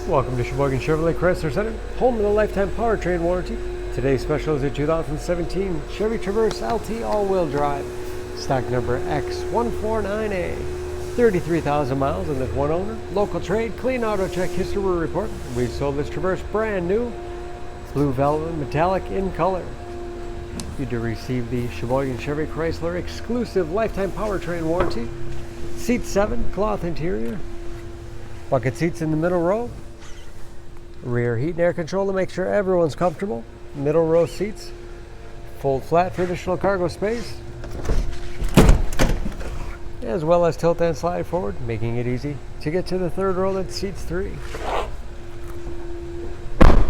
Welcome to Sheboygan Chevrolet Chrysler Center, home of the lifetime powertrain warranty. Today's special is a 2017 Chevy Traverse LT all-wheel drive, stock number X149A. 33,000 miles in this one owner. Local trade, clean auto check history report. We sold this Traverse brand new, blue velvet metallic in color. You do receive the Sheboygan Chevy Chrysler exclusive lifetime powertrain warranty. Seat 7, cloth interior. Bucket seats in the middle row. Rear heat and air control to make sure everyone's comfortable. Middle row seats. Fold flat for additional cargo space. As well as tilt and slide forward, making it easy to get to the third row that seats 3.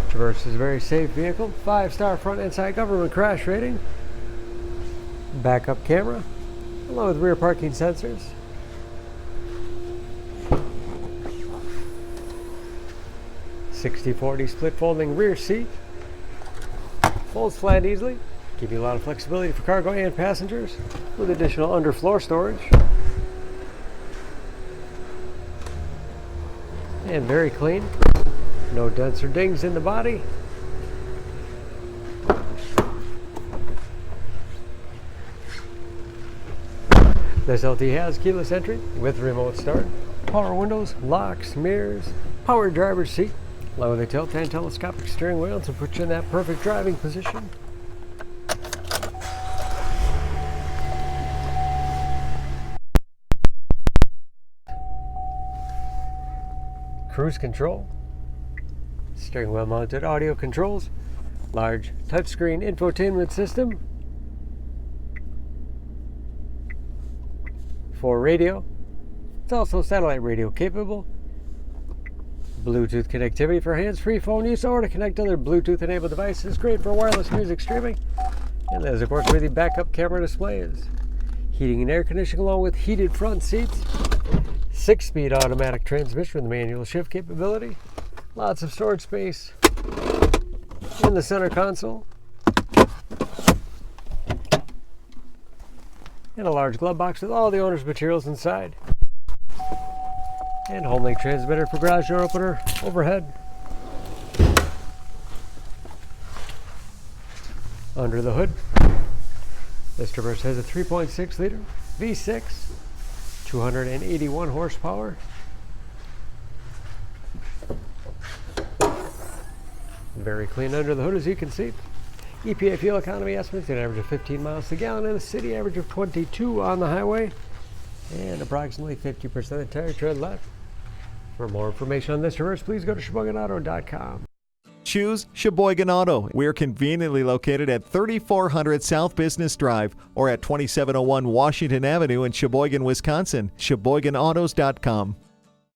Traverse is a very safe vehicle. 5-star front and side government crash rating. Backup camera, along with rear parking sensors. (60/40) split folding rear seat. Folds flat easily, give you a lot of flexibility for cargo and passengers, with additional underfloor storage. And very clean. No dents or dings in the body. This LT has keyless entry with remote start, power windows, locks, mirrors, power driver's seat, along with a tilt and telescopic steering wheel to put you in that perfect driving position. Cruise control, steering wheel mounted audio controls, large touchscreen infotainment system, for radio. It's also satellite radio capable. Bluetooth connectivity for hands-free phone use or to connect other Bluetooth enabled devices. Great for wireless music streaming. And there's of course where the backup camera display is. Heating and air conditioning along with heated front seats. 6-speed automatic transmission with manual shift capability. Lots of storage space in the center console. And a large glove box with all the owner's materials inside. And home link transmitter for garage door opener overhead. Under the hood, this Traverse has a 3.6 liter V6, 281 horsepower. Very clean under the hood, as you can see. EPA fuel economy estimates an average of 15 miles to the gallon in the city, average of 22 on the highway, and approximately 50% of the tire tread left. For more information on this Traverse, please go to SheboyganAuto.com. Choose Sheboygan Auto. We're conveniently located at 3400 South Business Drive or at 2701 Washington Avenue in Sheboygan, Wisconsin. SheboyganAutos.com.